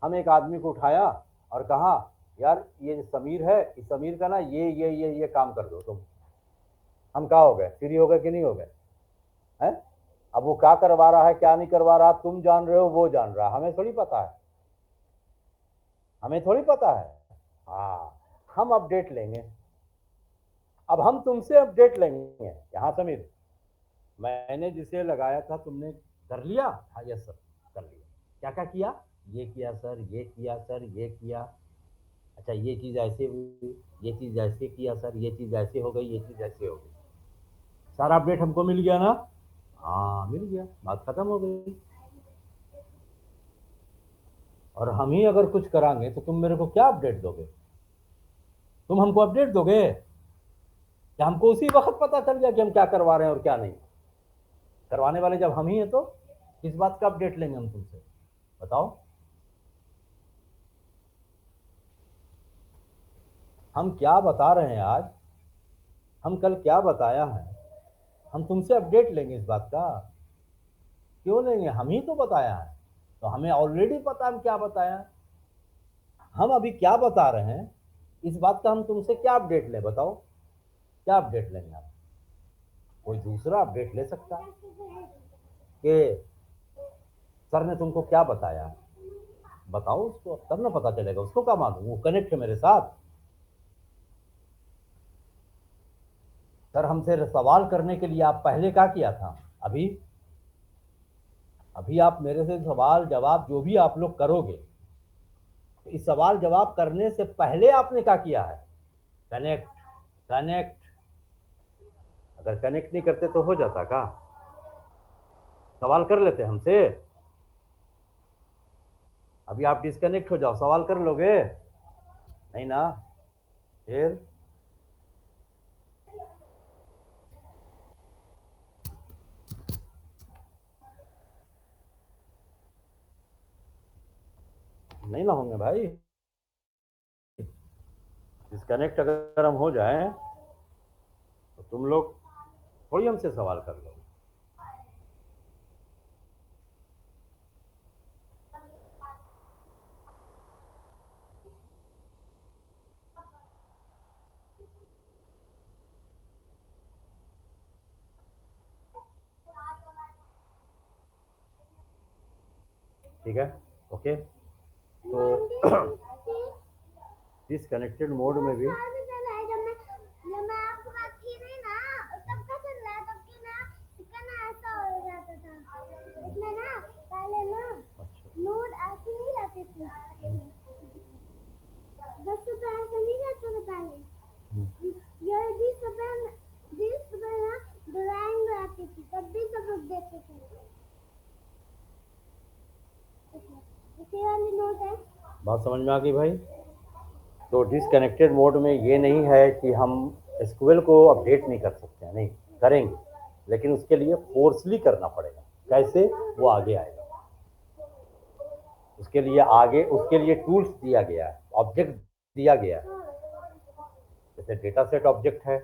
हम एक आदमी को उठाया और कहा यार ये समीर है, इस समीर का ना ये काम कर दो तुम। हम क्या हो गए? फ्री हो गए कि नहीं हो गए? हैं? अब वो क्या करवा रहा है क्या नहीं करवा रहा तुम जान रहे हो, वो जान रहा है, हमें थोड़ी पता है। हमें थोड़ी पता है। हाँ, हम अपडेट लेंगे। अब हम तुमसे अपडेट लेंगे। यहाँ समीर, मैंने जिसे लगाया था तुमने कर लिया? हाँ यस सर कर लिया। क्या क्या किया? ये किया सर, ये किया सर, ये किया। अच्छा ये चीज़ ऐसे हुई, ये चीज़ ऐसे किया सर, ये चीज़ ऐसे हो गई, ये चीज़ ऐसे हो गई। सारा अपडेट हमको मिल गया ना? हाँ मिल गया, बात खत्म हो गई। और हम ही अगर कुछ करांगे तो तुम मेरे को क्या अपडेट दोगे? तुम हमको अपडेट दोगे कि हमको उसी वक्त पता चल जाए कि हम क्या करवा रहे हैं और क्या नहीं? करवाने वाले जब हम ही हैं तो किस बात का अपडेट लेंगे हम तुमसे? बताओ। हम क्या बता रहे हैं आज, हम कल क्या बताया है, हम तुमसे अपडेट लेंगे इस बात का? क्यों लेंगे? हम ही तो बताया है, तो हमें ऑलरेडी पता है हम क्या बताया है। हम अभी क्या बता रहे हैं इस बात का हम तुमसे क्या अपडेट लें? बताओ क्या अपडेट लेंगे आप? कोई दूसरा अपडेट ले सकता है कि सर ने तुमको क्या बताया, बताओ उसको, तब ना पता चलेगा, उसको क्या मालूम, वो कनेक्ट है मेरे साथ। सर हमसे सवाल करने के लिए आप पहले क्या किया था? अभी अभी आप मेरे से सवाल जवाब जो भी आप लोग करोगे, इस सवाल जवाब करने से पहले आपने क्या किया है? Connect, connect. अगर कनेक्ट नहीं करते तो हो जाता का? सवाल कर लेते हमसे। अभी आप डिस्कनेक्ट हो जाओ, सवाल कर लोगे नहीं ना? फिर नहीं ना होंगे भाई। डिस्कनेक्ट अगर हम हो जाए तो तुम लोग थोड़ी हमसे सवाल कर लो। ठीक है, ओके। तो डिस्कनेक्टेड मोड में भी बात समझ में आ गई भाई? तो डिसकनेक्टेड मोड में ये नहीं है कि हम एसक्यूएल को अपडेट नहीं कर सकते हैं, नहीं करेंगे, लेकिन उसके लिए फोर्सली करना पड़ेगा। कैसे? वो आगे आएगा। उसके लिए टूल्स दिया गया है, ऑब्जेक्ट दिया गया है। जैसे डेटा सेट ऑब्जेक्ट है,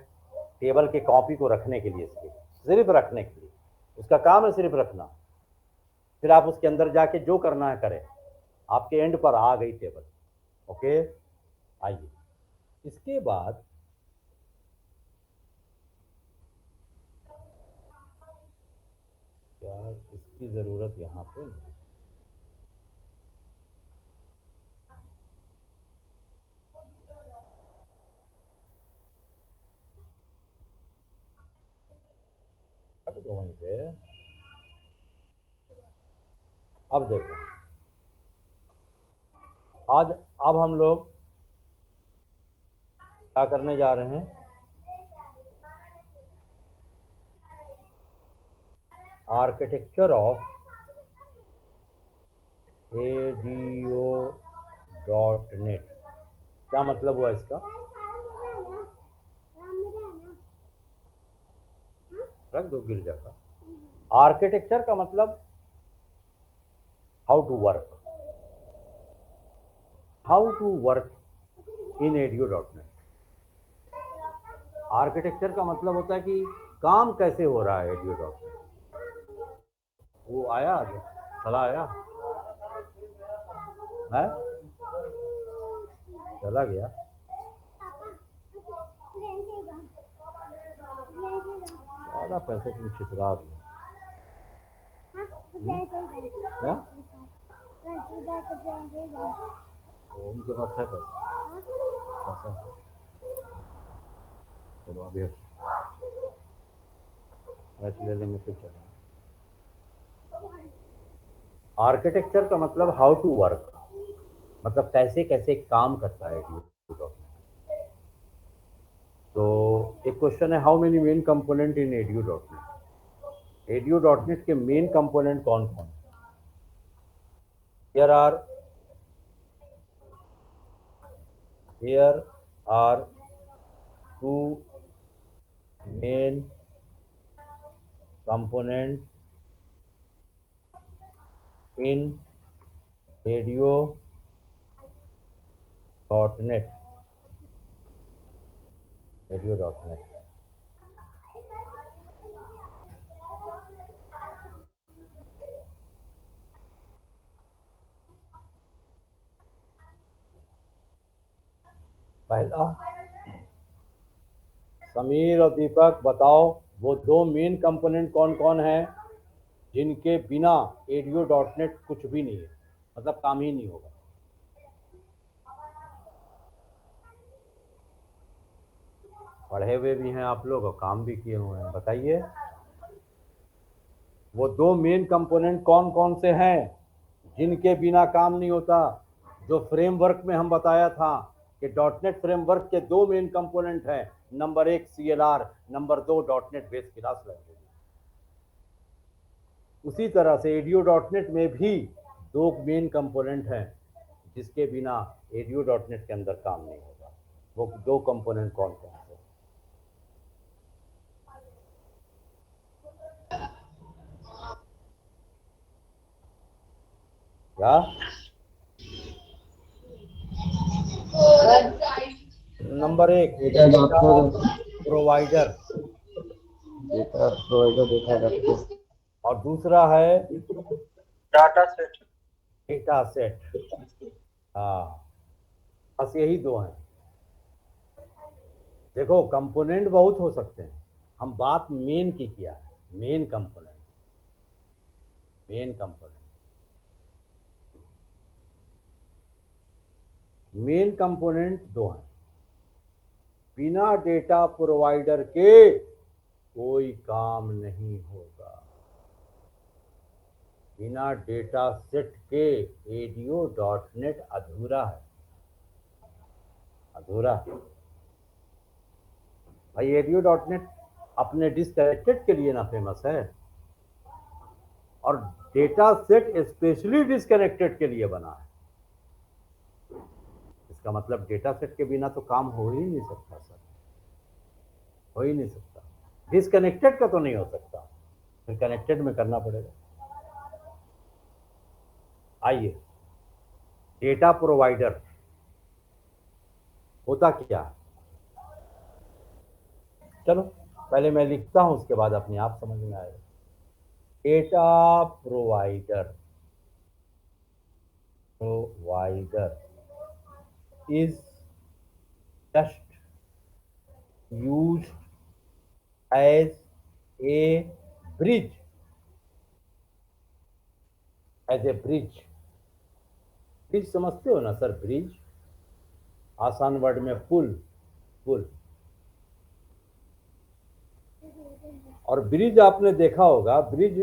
टेबल के कॉपी को रखने के लिए, सिर्फ रखने के लिए, उसका काम है सिर्फ रखना। फिर आप उसके अंदर जाके जो करना है करें। आपके एंड पर आ गई टेबल, ओके। आइए, इसके बाद क्या इसकी जरूरत यहाँ पे नहीं। तो वहीं पे अब देखो, आज अब हम लोग क्या करने जा रहे हैं? Architecture of ADO.NET। क्या मतलब हुआ इसका? रख दो, गिर जाता। आर्किटेक्चर का मतलब how to work in ADO.NET। Architecture का मतलब होता है कि काम कैसे हो रहा है ADO.NET। वो आया, चला आया है, चला गया। ज़्यादा पैसे तुम छितरा दिए। क्या? तो उनके पास है पैसा। चलो अभी मैच ले लेंगे फिर चलेंगे। आर्किटेक्चर का मतलब हाउ टू वर्क, मतलब कैसे कैसे काम करता है ADO.NET। तो एक क्वेश्चन है, how many main component in ADO.NET। ADO.NET के मेन कंपोनेंट कौन कौन है? here are two main components in ADO.NET। पहला, समीर और दीपक बताओ, वो दो मेन कंपोनेंट कौन कौन है जिनके बिना ADO.NET कुछ भी नहीं है, मतलब काम ही नहीं होगा। पढ़े हुए भी हैं आप लोग और काम भी किए हुए हैं। बताइए वो दो मेन कंपोनेंट कौन कौन से हैं जिनके बिना काम नहीं होता। जो फ्रेमवर्क में हम बताया था कि डॉटनेट फ्रेमवर्क के दो मेन कंपोनेंट हैं, नंबर एक CLR, नंबर दो डॉटनेट बेस क्लास लैंग्वेज। उसी तरह से एडियो डॉटनेट में भी दो मेन कंपोनेंट हैं जिसके बिना एडियो डॉटनेट के अंदर काम नहीं होगा। वो दो कंपोनेंट कौन कौन से? क्या? नंबर एक data data doctor, provider, data provider, data doctor. और दूसरा है डाटा सेट। Data set. हाँ, बस यही दो हैं। देखो कंपोनेंट बहुत हो सकते हैं, हम बात मेन की किया है। Main component, main component, main component दो हैं। बिना डेटा प्रोवाइडर के कोई काम नहीं होगा। बिना डेटा सेट के एडियो डॉटनेट अधूरा है, अधूरा है। भाई एडियो डॉटनेट अपने डिसकनेक्टेड के लिए ना फेमस है, और डेटा सेट स्पेशली डिसकनेक्टेड के लिए बना है। इसका मतलब डेटा सेट के बिना तो काम हो ही नहीं सकता सर, हो ही नहीं सकता। डिसकनेक्टेड का तो नहीं हो सकता, फिर कनेक्टेड में करना पड़ेगा। आइए, डेटा प्रोवाइडर होता क्या है? चलो पहले मैं लिखता हूं, उसके बाद अपने आप समझ में आएगा। Data provider, provider is just used as a bridge, as a bridge। Bridge समझते हो ना सर? ब्रिज, आसान वर्ड में पुल, पुल। और ब्रिज आपने देखा होगा, ब्रिज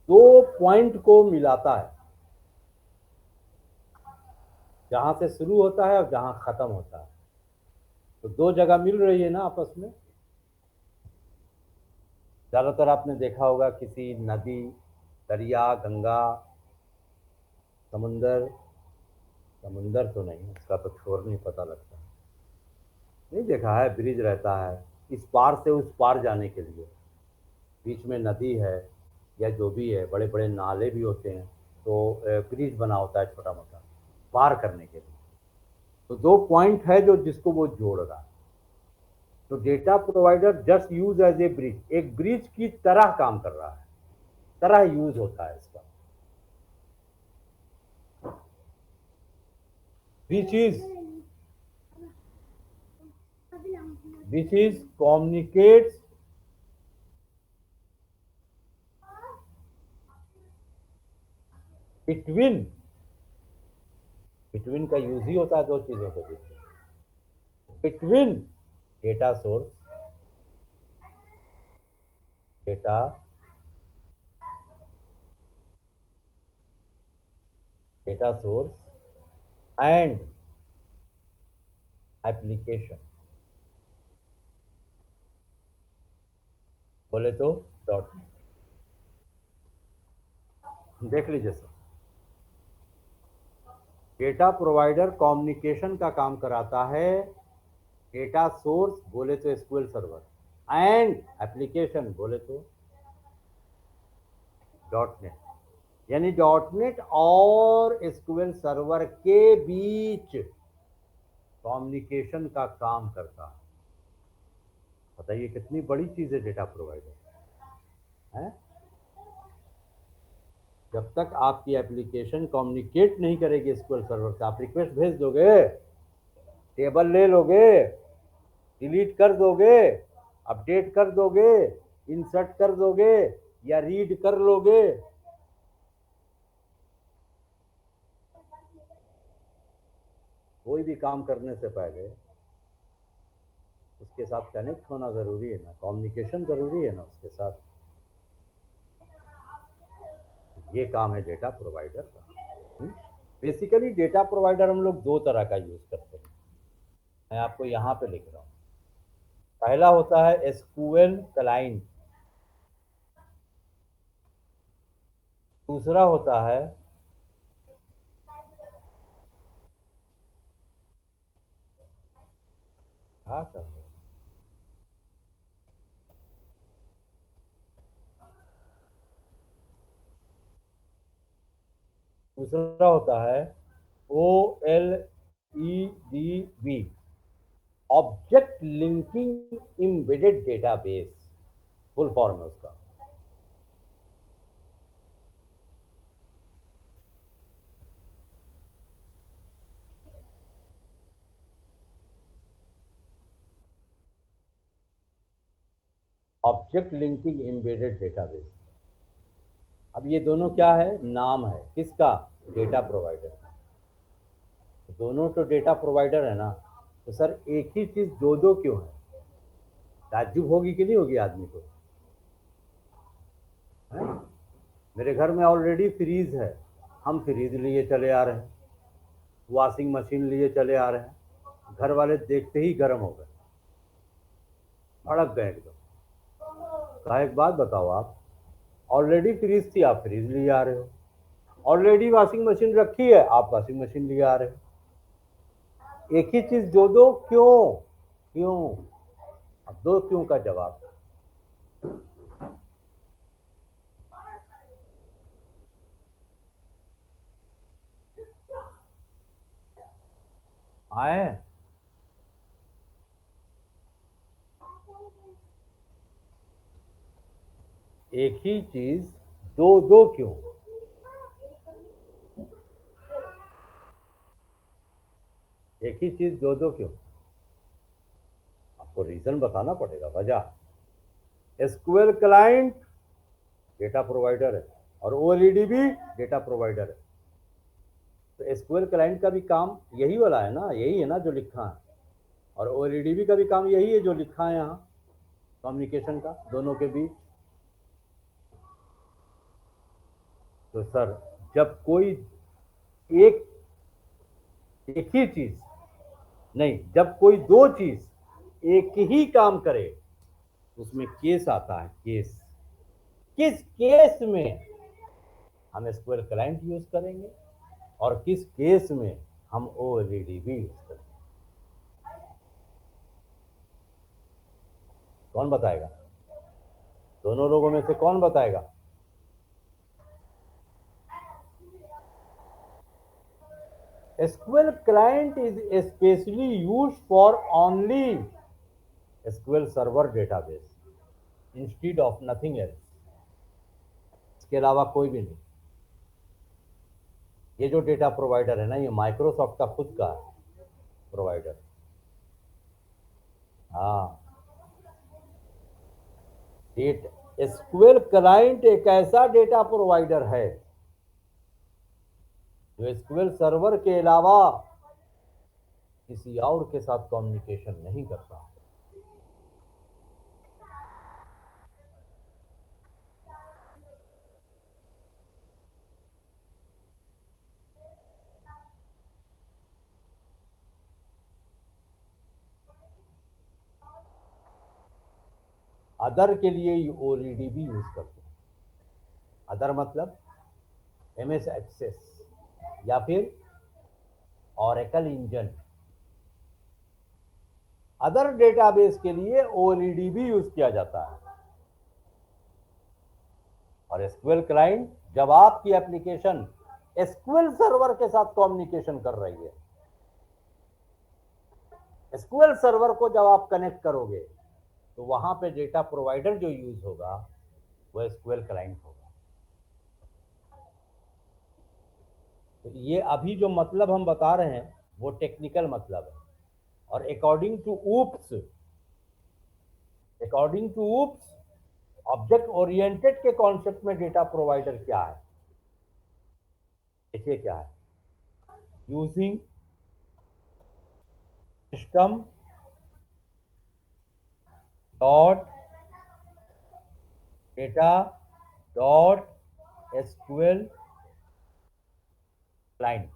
दो पॉइंट को मिलाता है, जहां से शुरू होता है और जहां खत्म होता है। तो दो जगह मिल रही है ना आपस में। ज्यादातर आपने देखा होगा किसी नदी, दरिया, गंगा, समुंदर, समुंदर तो नहीं, उसका तो छोर नहीं पता लगता, नहीं देखा है? ब्रिज रहता है इस पार से उस पार जाने के लिए, बीच में नदी है या जो भी है, बड़े बड़े नाले भी होते हैं, तो ब्रिज बना होता है छोटा मोटा पार करने के लिए। तो दो पॉइंट है जो जिसको वो जोड़ रहा है। तो data provider just use as a bridge, एक ब्रिज की तरह काम कर रहा है, तरह यूज होता है इसका। which is which is communicates between, between का यूज ही होता है दो चीजों के बीच, between data source, data data source and application. बोले तो डॉट, देख लीजिए सर, डेटा प्रोवाइडर कम्युनिकेशन का काम कराता है, डेटा सोर्स बोले तो एसक्यूएल सर्वर, एंड एप्लीकेशन बोले तो डॉट नेट। यानी डॉट नेट और एसक्यूएल सर्वर के बीच कम्युनिकेशन का काम करता है। बताइए कितनी बड़ी चीज है डेटा प्रोवाइडर है। जब तक आपकी एप्लीकेशन कम्युनिकेट नहीं करेगी एसक्यूएल सर्वर से, आप रिक्वेस्ट भेज दोगे, टेबल ले लोगे, डिलीट कर दोगे, अपडेट कर दोगे, इंसर्ट कर दोगे या रीड कर लोगे, कोई भी काम करने से पहले उसके साथ कनेक्ट होना ज़रूरी है ना, कम्युनिकेशन ज़रूरी है ना उसके साथ। ये काम है डेटा प्रोवाइडर का। बेसिकली डेटा प्रोवाइडर हम लोग दो तरह का यूज़ करते हैं, मैं आपको यहाँ पे लिख रहा हूँ। पहला होता है एसक्यूएल क्लाइंट, दूसरा होता है हाँ सर, दूसरा होता है OLEDB, object linking embedded database, full form है उसका। Object linking embedded database. अब ये दोनों क्या है, नाम है किसका, डेटा प्रोवाइडर। दोनों तो डेटा प्रोवाइडर है ना, तो सर एक ही चीज दो दो क्यों है? ताज्जुब होगी कि नहीं होगी आदमी को? है? मेरे घर में ऑलरेडी फ्रीज है, हम फ्रीज लिए चले आ रहे हैं, वॉशिंग मशीन लिए चले आ रहे हैं, घर वाले देखते ही गर्म हो गए, भड़क गए एकदम। कहा एक बात बताओ, आप ऑलरेडी फ्रीज थी, आप फ्रीज लिए आ रहे हो, ऑलरेडी वॉशिंग मशीन रखी है, आप वॉशिंग मशीन लिए आ रहे हो। एक ही चीज दो दो क्यों? क्यों? अब दो क्यों का जवाब आए। एक ही चीज दो दो क्यों? एक ही चीज दो दो क्यों? आपको रीजन बताना पड़ेगा, वजह। एसक्यूएल क्लाइंट डेटा प्रोवाइडर है और ओएलईडी भी डेटा प्रोवाइडर है, तो एसक्यूएल क्लाइंट का भी काम यही वाला है ना, यही है ना जो लिखा है, और ओएलईडी का भी काम यही है जो लिखा है यहाँ, कम्युनिकेशन का दोनों के बीच। तो सर जब कोई एक एक ही चीज नहीं, जब कोई दो चीज एक ही काम करे, उसमें केस आता है, केस। किस केस में हम एसक्यूएल क्लाइंट यूज करेंगे और किस केस में हम ओएलईडी भी यूज करेंगे? कौन बताएगा? दोनों लोगों में से कौन बताएगा? SQL client is especially used for only SQL Server database instead of nothing else. इसके अलावा कोई भी नहीं। ये जो डेटा प्रोवाइडर है ना, ये माइक्रोसॉफ्ट का खुद का प्रोवाइडर। हाँ, SQL क्लाइंट एक ऐसा डेटा प्रोवाइडर है जो SQL सर्वर के अलावा किसी और के साथ कम्युनिकेशन नहीं करता। अदर के लिए ओएलईडी भी यूज करते हैं। अदर मतलब एमएस एक्सेस या फिर ऑरेकल इंजन। अदर डेटाबेस के लिए ओएलईडी भी यूज किया जाता है। और एसक्यूएल क्लाइंट जब आपकी एप्लीकेशन एसक्यूएल सर्वर के साथ कम्युनिकेशन कर रही है, एसक्यूएल सर्वर को जब आप कनेक्ट करोगे, तो वहां पे डेटा प्रोवाइडर जो यूज होगा वो एसक्यूएल क्लाइंट होगा। तो ये अभी जो मतलब हम बता रहे हैं वो टेक्निकल मतलब है। और according to oops object oriented के कॉन्सेप्ट में डेटा प्रोवाइडर क्या है, देखिए क्या है। Using system dot data dot SQL client.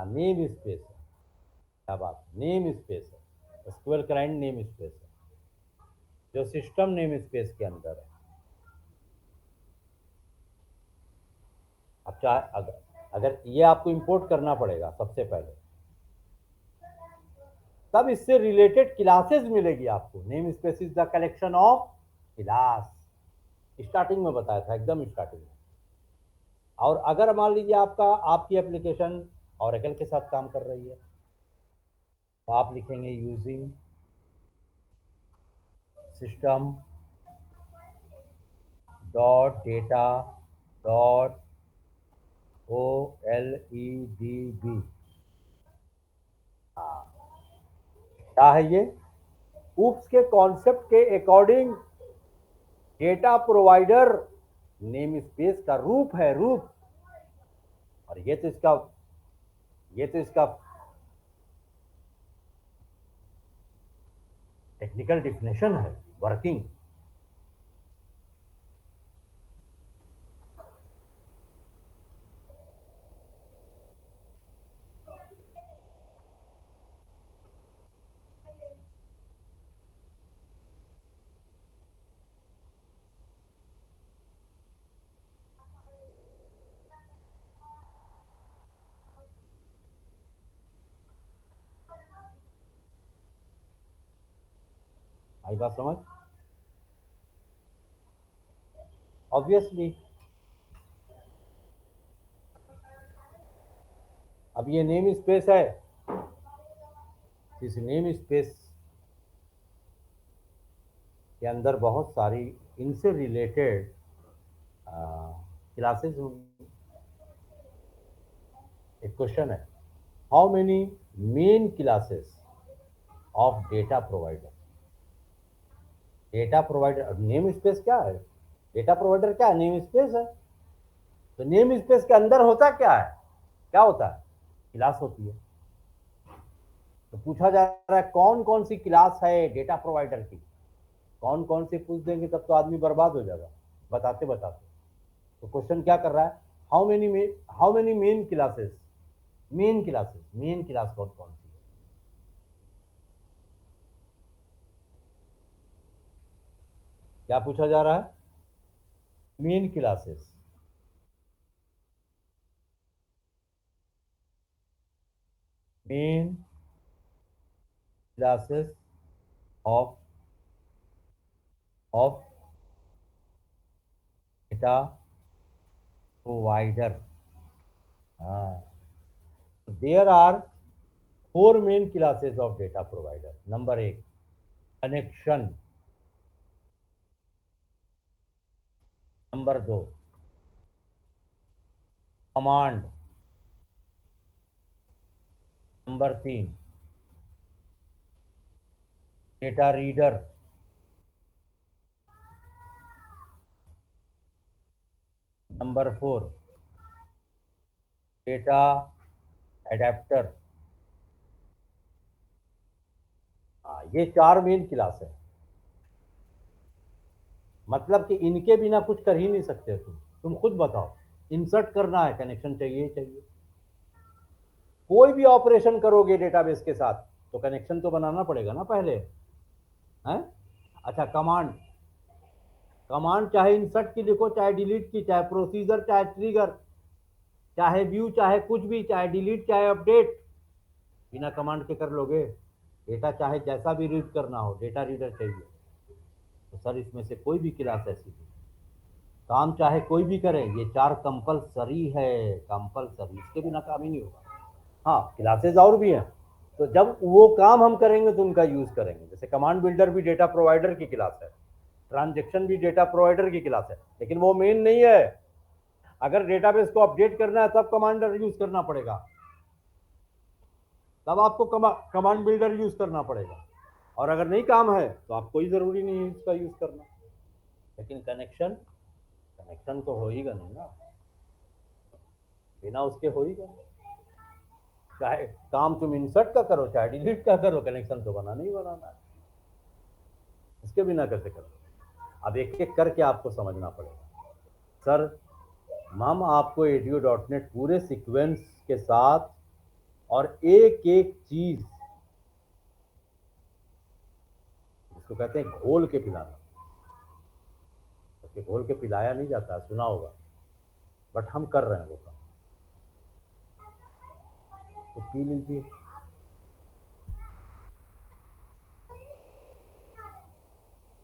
Name space है, क्या बात, नेम स्पेस है, एसक्यूएल क्लाइंट नेम स्पेस है जो सिस्टम नेम स्पेस के अंदर है। अब चाहे अगर ये आपको इंपोर्ट करना पड़ेगा सबसे पहले, तब इससे रिलेटेड क्लासेस मिलेगी आपको। Name space is the collection of class, starting में बताया था, एकदम स्टार्टिंग में। और अगर मान लीजिए आपकी एप्लीकेशन ऑरेकल के साथ काम कर रही है, तो आप लिखेंगे using system dot data dot OLEDB। क्या है ये? ऊप्स के कॉन्सेप्ट के according data provider name space का रूप है, रूप। और ये तो इसका टेक्निकल डिफिनेशन है, वर्किंग। आई बात समझ? ऑब्वियसली अब ये नेम स्पेस है, इस नेम स्पेस के अंदर बहुत सारी इनसे रिलेटेड क्लासेस होंगी। एक क्वेश्चन है, how many main classes of data provider. Data provider name space क्या है? डेटा प्रोवाइडर क्या है? नेम स्पेस है। तो नेम स्पेस के अंदर होता क्या है? क्या होता है? क्लास होती है। तो पूछा जा रहा है कौन कौन सी क्लास है डेटा प्रोवाइडर की। कौन कौन सी पूछ देंगे तब तो आदमी बर्बाद हो जाएगा बताते बताते। तो क्वेश्चन क्या कर रहा है, how many main classes. Main class कौन कौन सी है? क्या पूछा जा रहा है? Main classes. Main classes of data provider. There are 4 main classes of data provider. Number 1 connection, number 2 command, number 3 data reader, number 4 data adapter. ये 4 मेन क्लास है। मतलब कि इनके बिना कुछ कर ही नहीं सकते तुम खुद बताओ। इंसर्ट करना है, कनेक्शन चाहिए चाहिए। कोई भी ऑपरेशन करोगे डेटाबेस के साथ तो कनेक्शन तो बनाना पड़ेगा ना पहले, हैं? अच्छा, कमांड चाहे इंसर्ट की लिखो, चाहे डिलीट की, चाहे प्रोसीजर, चाहे ट्रिगर, चाहे व्यू, चाहे कुछ भी, चाहे डिलीट, चाहे अपडेट, बिना कमांड के कर लोगे? डेटा चाहे जैसा भी रीड करना हो, डेटा रीडर चाहिए। तो सर इसमें से कोई भी क्लास ऐसी नहीं, काम चाहे कोई भी करे, ये 4 कंपलसरी है, कंपलसरी, इसके बिना काम ही नहीं होगा। हाँ, क्लासेस और भी हैं, तो जब वो काम हम करेंगे तो उनका यूज करेंगे। जैसे कमांड बिल्डर भी डेटा प्रोवाइडर की क्लास है, ट्रांजेक्शन भी डेटा प्रोवाइडर की क्लास है, लेकिन वो मेन नहीं है। अगर डेटाबेस को अपडेट करना है तब कमांडर यूज करना पड़ेगा, तब आपको कमांड बिल्डर यूज करना पड़ेगा। और अगर नहीं काम है तो आप कोई जरूरी नहीं है इसका यूज करना। लेकिन कनेक्शन तो होगा नहीं ना, बिना उसके होगा नहीं। चाहे काम तुम इंसर्ट का करो, चाहे डिलीट का करो, कनेक्शन तो बनाना ही बनाना है। इसके बिना कैसे करोगे? अब एक एक करके आपको समझना पड़ेगा। सर हम आपको edu.net पूरे सीक्वेंस के साथ और एक एक चीज जिसको कहते हैं घोल के पिलाना, क्योंकि घोल के पिलाया नहीं जाता है, सुना होगा, बट हम कर रहे हैं वो काम, तो पी लीजिए।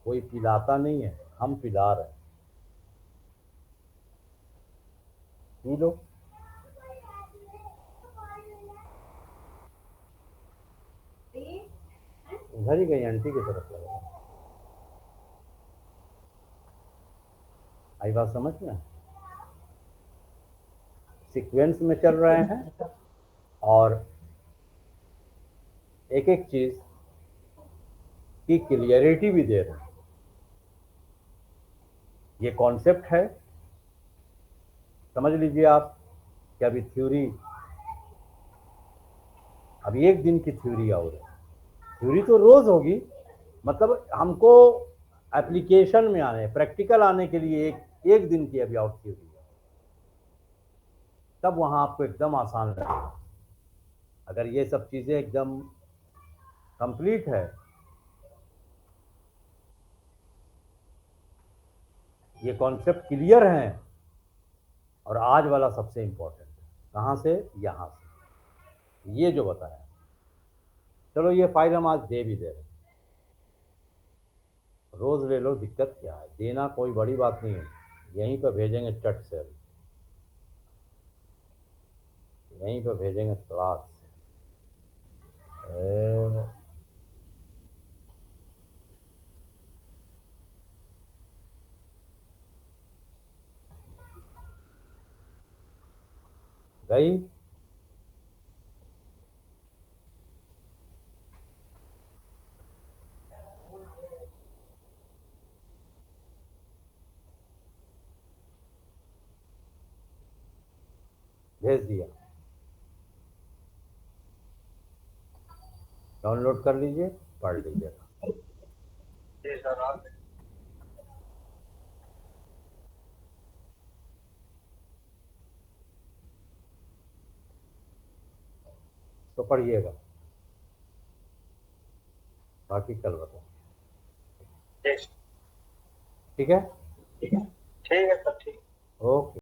कोई पिलाता नहीं है, हम पिला रहे हैं, पी लो। उधर ही गई आंटी की तरफ लगा। आई बात समझ में? सीक्वेंस में चल रहे हैं और एक एक चीज की क्लियरिटी भी दे रहे हैं। ये कॉन्सेप्ट है, समझ लीजिए आप कि अभी थ्योरी, अभी एक दिन की थ्योरी और है, थ्योरी तो रोज होगी, मतलब हमको एप्लीकेशन में आने, प्रैक्टिकल आने के लिए एक दिन की अभी आउट थ्योरी है, तब वहां आपको एकदम आसान लगेगा। अगर ये सब चीजें एकदम कंप्लीट है, ये कॉन्सेप्ट क्लियर हैं, और आज वाला सबसे इंपॉर्टेंट है, कहाँ से? यहाँ से, ये जो बताया। चलो ये फाइल हम आज दे भी दे रहे हैं, रोज ले लो, दिक्कत क्या है, देना कोई बड़ी बात नहीं है, यहीं पर भेजेंगे चट से, यहीं पर भेजेंगे क्लास से। गई? भेज दिया, डाउनलोड कर लीजिए, पढ़ लीजिएगा। जी सर आ गए। तो पढ़िएगा, बाकी कल बताओ, ठीक ठीक है? ठीक है सर, ठीक। ओके।